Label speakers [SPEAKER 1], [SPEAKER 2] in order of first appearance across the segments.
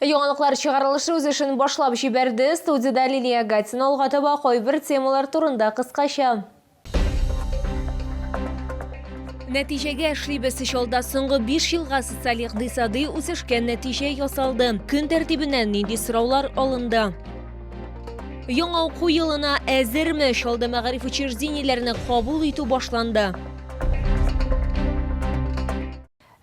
[SPEAKER 1] Яңалыклар чыгарылышы үз эшен башлап җибәрде. Студияда Лилия Гатина алгатыба кайбер темалар турында кыскача. Нәтижеге эшлибез шолда соңгы 5 елга социаль-икътисади үсешкә нәтиҗә ясалды. Көн тәртибеннән нинди сораулар алынды? Яңа уку елына әзерме? Шолда мәгариф учреждениеләрне кабул итү башланды.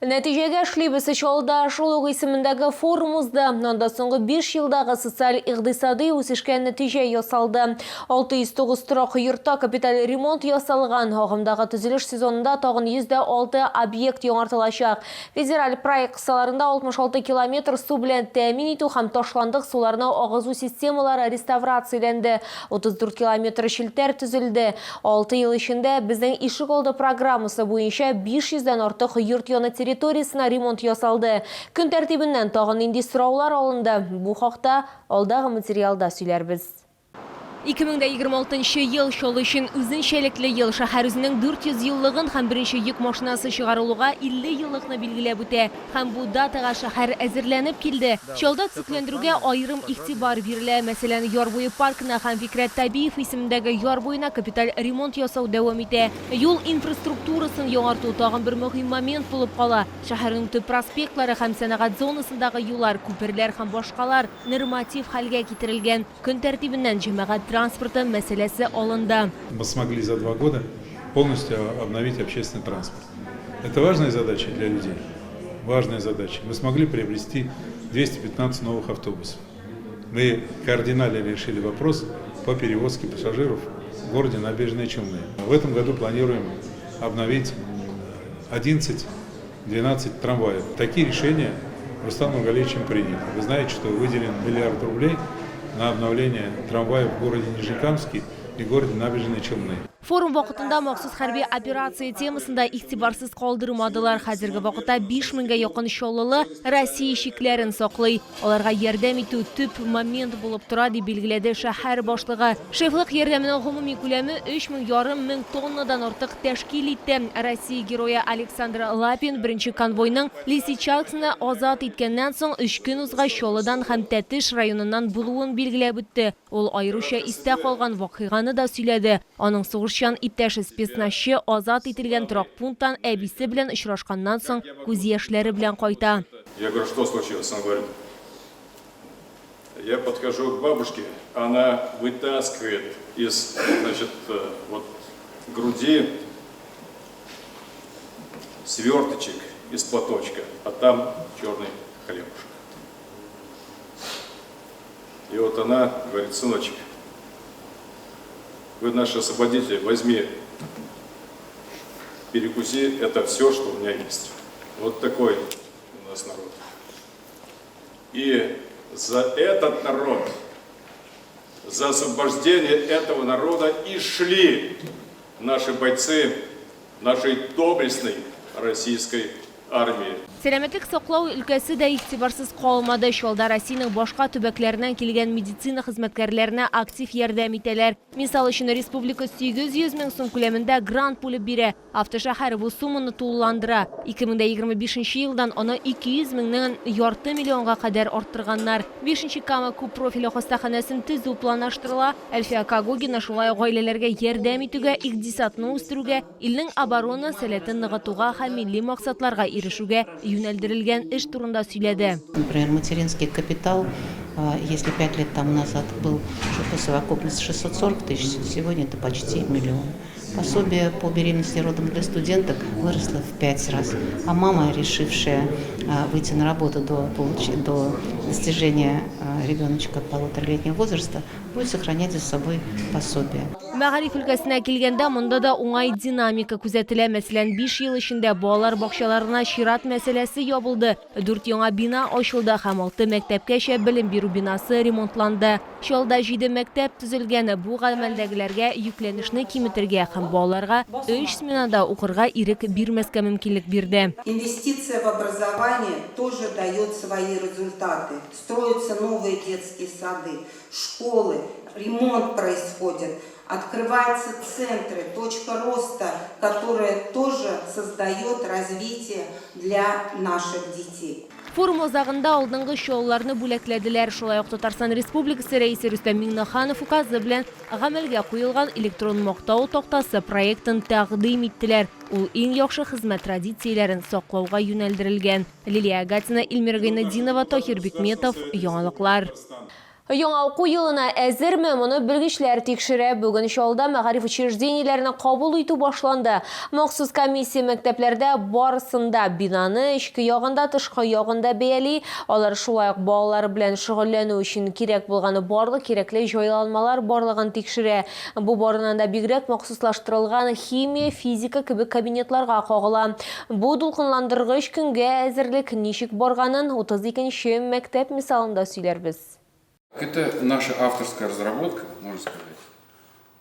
[SPEAKER 1] Нәтижеге эшлибез шолда шул исемендәге форумызда анда соңгы 5 елдагы социаль-икътисади үсешкә нәтиҗә ясалды. 609 торак йортта капиталь ремонт ясалган. Агымдагы төзелеш сезонында тагын 106 объект яңартылачак. Федераль проект кысаларында 66 километр су белән тәэмин итү һәм ташландык суларны агызу системалары реставрацияләнде. 34 километр челтәр төзелде. 6 ел эчендә безнең ишегалды программасы буенча 500дән артык йорт яны территориясына ремонт ясалды. Көн тәртибеннән тагын нинди сораулар алынды? Бу хакта алдагы материалда сөйләрбез. 2026 ел шул өчен үзенчәлекле ел. Шәһәр үзенең 400 еллыгын һәм беренче йөк машинасы чыгарылуга 50 еллыкны билгеләп үтә. Һәм бу датага шәһәр әзерләнеп килде. Шулда төзекләндерүгә аерым игътибар бирелә. Мәсәлән, Ярбуй паркына һәм Фикрат Табиев исемендәге Ярбуйна капиталь ремонт ясау дәвам итә. Юл инфраструктурасын яңарту тагын бер мөһим момент булып кала. Шәһәрнең төп проспектлары һәм сәнәгать зонасындагы юллар, күперләр һәм башкалар норматив хәлгә китерелгән. Көн тәртибеннән җәмәгать транспорта мәсьәләсе алынды.
[SPEAKER 2] Мы смогли за 2 года полностью обновить общественный транспорт. Это важная задача для людей. Важная задача. Мы смогли приобрести 215 новых автобусов. Мы кардинально решили вопрос по перевозке пассажиров в городе Набережные Челны. В этом году планируем обновить 11-12 трамваев. Такие решения Рустамом Нургалиевичем приняты. Вы знаете, что выделен 1 миллиард рублей на обновление трамваев в городе Нижнекамске и городе Набережные Челны.
[SPEAKER 1] Форум вакытында махсус хәрби операция темасында игътибарсыз калдырмадылар. Хәзерге вакытта 5000гә якын чаллылы Россия шикләрен саклый. Аларга ярдәм итү төп момент булып тора дип билгеләде шәһәр башлыгы. Шефлык ярдәменең гомуми күләме 3500 тоннадан артык тәшкил итте. Россия герое Александр Лапин беренче конвойның Лисичансны азат иткәннән соң 3 көн узгач Чаллыдан һәм Тәтеш районыннан булуын билгеләп үтте. Ул аеруча истә калган вакыйганы да сөйләде. Аның сугышчан иптәше спецназчы азат ителгән торак пункттан әбисе белән очрашканнан соң күз яшьләре белән кайта.
[SPEAKER 3] Я говорю, что случилось? Он говорит, я подхожу к бабушке, она вытаскивает из, значит, вот груди сверточек из платочка, а там черный хлебушек. И вот она говорит, сыночек, вы наш освободитель, возьми, перекуси, это все, что у меня есть. Вот такой у нас народ. И за этот народ, за освобождение этого народа и шли наши бойцы нашей доблестной российской армии.
[SPEAKER 1] Сәламәтлек саклау өлкәсе дә игътибарсыз калмады. Шулда Россиянең башка төбәкләреннән килгән медицина хезмәткәрләренә актив ярдәм итәләр. Мисал өчен республика 800 мең сум күләмендә грант бүлеп бирә. Автошәһәр бу сумманы тулыландыра. 2025 елдан аны 200 меңнән ярты миллионга кадәр арттырганнар. 5нче Кама күп профильле хастаханәсен төзү планлаштырыла. Әлфия Кагогина шулай гаиләләргә ярдәм итүгә, икътисадны үстерүгә, илнең оборона сәләтен ныгытуга һәм милли максатларга ирешүгә юнәлдерелгән эш турында сөйләде.
[SPEAKER 4] Например, материнский капитал, если 5 лет тому назад был по совокупности 640 тысяч, сегодня это почти 1 миллион. Пособие по беременности и родам для студенток выросло в 5 раз. А мама, решившая выйти на работу до достижения ребеночка 1,5-летнего возраста, будет сохранять за собой пособие.
[SPEAKER 1] Мәгариф өлкәсенә килгәндә монда да уңай динамика күзәтелә. Мәсәлән, 5 ел эчендә балалар бакчаларына чират мәсьәләсе ябылды. 4 яңа бина ачылды һәм 6 мәктәпкәчә белем бирү бинасы ремонтланды. Чалда 7 мәктәп төзелгән. Бу гамәлдәгеләргә йөкләнешне киметергә һәм балаларга 3 сменада укырга ирек бирмәскә мөмкинлек бирде.
[SPEAKER 5] Инвестиция в образование тоже дает свои результаты. Строятся новые детские сады, школы, ремонт происходит. Открываются центры, точка роста, которая тоже создает развитие для наших детей.
[SPEAKER 1] Форум озағында алдыңғы шоуларны бүләкләделәр. Шулай ук Татарстан Республикасы рәисе Рөстәм Миңнеханов указы белән гамәлгә куелган электрон мактау тактасы проектын тәкъдим иттеләр. Ул иң яхшы хезмәт традицияләрен саклауга юнәлдерелгән. Лилия Агатина, Илмира Гайнетдинова, Тахир Бикметов, Яңалыклар. Яңа уку елына әзерме, моны белгечләр тикшерә. Бүген Чаллыда мәгариф учреждениеләрне кабул итү башланды. Махсус комиссия мәктәпләрдә барысында бинаны эчке ягында, тышкы ягында бәяли. Алар шулай ук балалар белән шөгыльләнү өчен кирәк булганы барлык кирәкле җайланмалар барлыгын тикшерә. Бу барынан да бигрәк махсуслаштырылган химия, физика кебек кабинетларга кагыла. Бу дулкынландыргыч көнгә әзерлек ничек барганын 32-нче мәктәп мисалында сөйләрбез.
[SPEAKER 6] Это наша авторская разработка, можно сказать.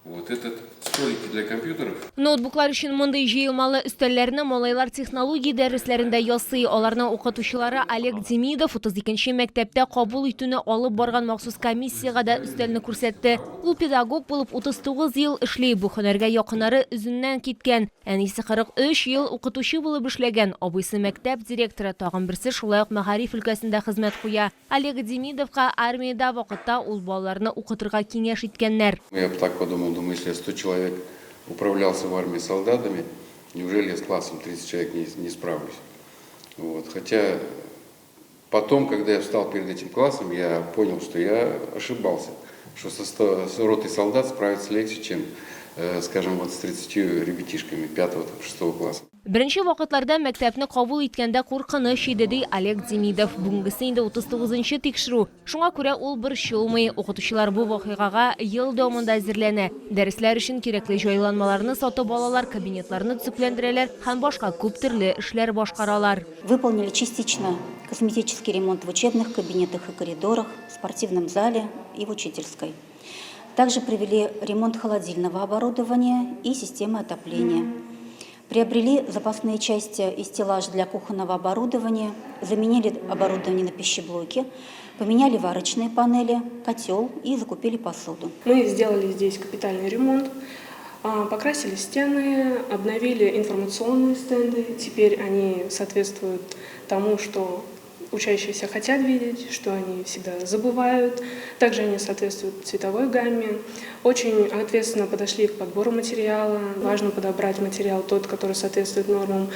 [SPEAKER 6] Вот этот столики для компьютеров.
[SPEAKER 1] Ноутбуклар өчен мондый җыелмалы өстәлләрне малайлар технология дәресләрендә ясый. Аларның укытучылары Олег Демидов 32-нче мәктәптә кабул итүне алып барган махсус комиссияга да өстәлне күрсәтте. Ул педагог булып 39 ел эшли, бу һөнәргә якыннары үзеннән киткән. Әнисе 43 ел укытучы булып эшләгән. Абыйсы мәктәп директоры, тагын берсе шулай ук мәгариф өлкәсендә хезмәт куя. Олег Демидовка армиядә вакытта ул балаларны укытырга киңәш иткәннәр.
[SPEAKER 6] Я так подумал, думаю, если 100 человек управлялся в армии солдатами, неужели я с классом 30 человек не справлюсь? Вот. Хотя потом, когда я встал перед этим классом, я понял, что я ошибался, что с ротой солдат справиться легче, чем, скажем, вот с 30 ребятишками 5-6 класса.
[SPEAKER 1] Беренче вакытларда мәктәпне кабул иткәндә куркыныч иде, ди Олег Демидов. Бүгенгесе инде 39-нчы тикшерү. Шуңа күрә ул борчылмый. Укытучылар бу вакыйгага ел дәвамында әзерләнә. Дәресләр өчен кирәкле җайланмаларны сатып алалар, кабинетларны төзекләндерәләр һәм башка күп төрле эшләр башкаралар.
[SPEAKER 7] Выполнили частично косметический ремонт в учебных кабинетах и коридорах, в спортивном зале и в учительской. Также провели ремонт холодильного оборудования и системы отопления. Приобрели запасные части и стеллаж для кухонного оборудования, заменили оборудование на пищеблоке, поменяли варочные панели, котел и закупили посуду.
[SPEAKER 8] Мы сделали здесь капитальный ремонт, покрасили стены, обновили информационные стенды. Теперь они соответствуют тому, что учащиеся хотят видеть, что они всегда забывают. Также они соответствуют цветовой гамме. Очень ответственно подошли к подбору материала. Важно подобрать материал тот, который соответствует нормам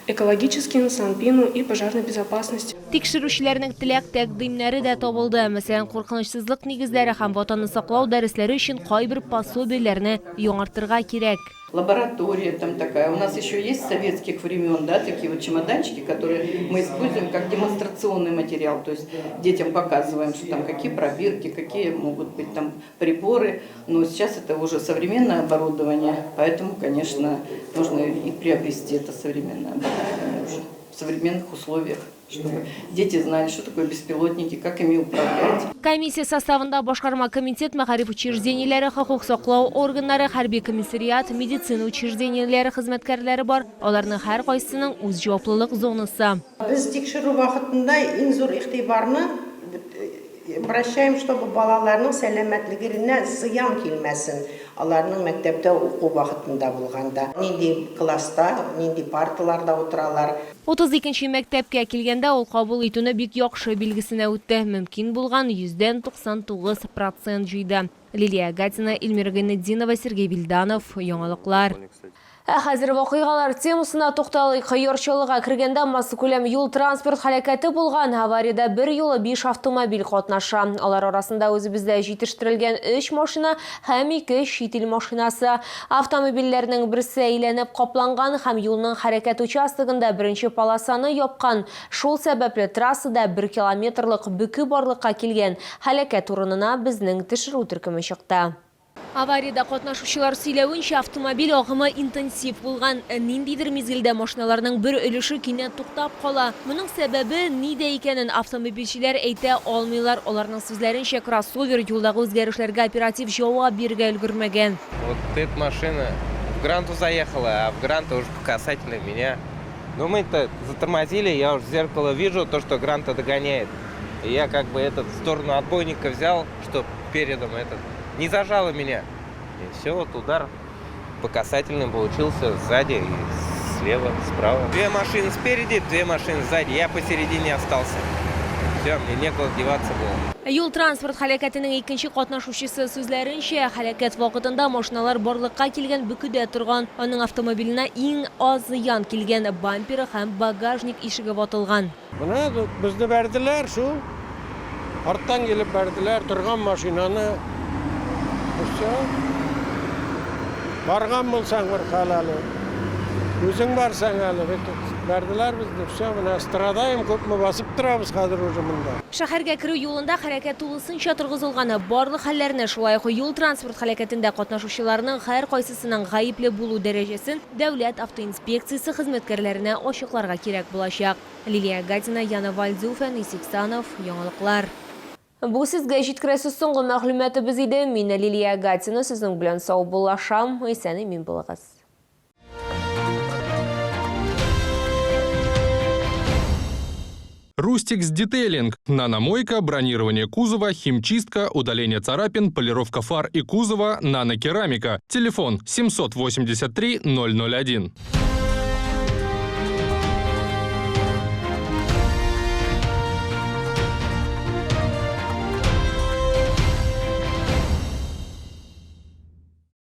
[SPEAKER 8] экологическим, санпину и пожарной безопасности.
[SPEAKER 1] Тикшерүчеләрнең теләк тәкъдимнәре дә табылды. Мәсәлән, куркынычсызлык нигезләре һәм ватанны саклау дәресләре өчен кайбер пособиеләрне яңартырга кирәк.
[SPEAKER 9] Лаборатория там такая. У нас еще есть с советских времен, да, такие вот чемоданчики, которые мы используем как демонстрационный материал. То есть детям показываем, что там какие пробирки, какие могут быть там приборы. Но сейчас это уже современное оборудование, поэтому, конечно, нужно и приобрести это современное оборудование уже в современных условиях, чтобы дети знали, что такое беспилотники, как ими управлять.
[SPEAKER 1] Комиссия составында башкарма комитет, мәгариф учреждениеләре, хокук саклау органнары, хәрби комиссариат, медицина учреждениеләре хезмәткәрләре бар. Аларның һәр кайсының үз җаваплылык зонасы.
[SPEAKER 10] Biz тикшерү вакытында иң зур игътибарны обращаем, чтобы балаларның сәламәтлегенә зыян килмәсен. Аларның мәктәптә уку вакытында булганда. Нинди класста, нинди парталарда утыралар.
[SPEAKER 1] 32-нче мәктәпкә килгәндә ул кабул итүне бик яхшы билгесенә үтте. Мөмкин булган 99% җыйды. Лилия Агатина, Илмира Гайнетдинова, Сергей Вильданов, Яңалыклар. Хәзер вакыйгалар темасына тукталыйк. Ярчылыга кергәндә массакүләм юл транспорт һәлакәте булган. Авариядә бер юлы 5 автомобиль катнаша. Алар арасында үзебездә җитештерелгән 3 машина һәм 2 чит ил машинасы. Автомобильләрнең берсе әйләнеп капланган һәм юлның хәрәкәт участогында беренче полосаны япкан. Шул сәбәпле трассада 1 километрлык бөкү барлыкка килгән. Һәлакәт урынына безнең тикшерү төркеме чыкты. Авариядә катнашучылар сөйләвенчә, автомобиль агымы интенсив булган. Ниндидер мизгелдә машиналарның бер өлеше кинәт туктап кала. Моның сәбәбе нидә икәнен автомобильчеләр әйтә алмыйлар. Аларның сүзләренчә, кроссовер юлдагы үзгәрешләргә оператив җавап бирергә өлгермәгән.
[SPEAKER 11] Вот эта машина в Гранту заехала, а в Гранта уже по касательной меня. Но мы-то затормозили, я уже в зеркало вижу то, что Гранта догоняет. И я как бы в сторону отбойника взял, что передом не зажало меня. И все, вот удар по касательным получился сзади. И слева, справа. 2 машины спереди, 2 машины сзади. Я посередине остался. Все, мне некуда деваться было.
[SPEAKER 1] Yo'l transport harakatining ikkinchi qatnashuvchisi so'zlarincha, harakat vaqtida mashinalar borliqqa kelgan bukida turgan, uning avtomobiline eng oz ziyon kelgan, bamperi ham bagajnik eshigi otilgan.
[SPEAKER 12] Buna bizni berdiler şu. Artdan gelip verdiler turgan maşinanı. Bargan bulsan bir halalı. Özün barsan halı. Verdiler bizni. Buna stradayım köpme basıp duramiz hazır hujumunda.
[SPEAKER 1] Shaharga kiruv yo'lida harakat to'lisincha turg'izilgan, barliq hollarni shulay yo'l transport harakatida qatnashuvchilarning har qaysisining g'ayibli bo'luv darajasin davlat avtoinspeksiyasi xizmatkorlariga ochiqlarga kerak bo'lajak. Liliya Gadina, Yana Valdzufa, Nisiksanov, Yangiliklar. Bu sizga yetkazasiz so'nggi ma'lumotimiz edi. Men Liliya Gadina sizning bilan sog' bo'lasham, eson-amin bo'lasiz.
[SPEAKER 13] Рустикс Детейлинг. Наномойка, бронирование кузова, химчистка, удаление царапин, полировка фар и кузова, нанокерамика. Телефон 783 001.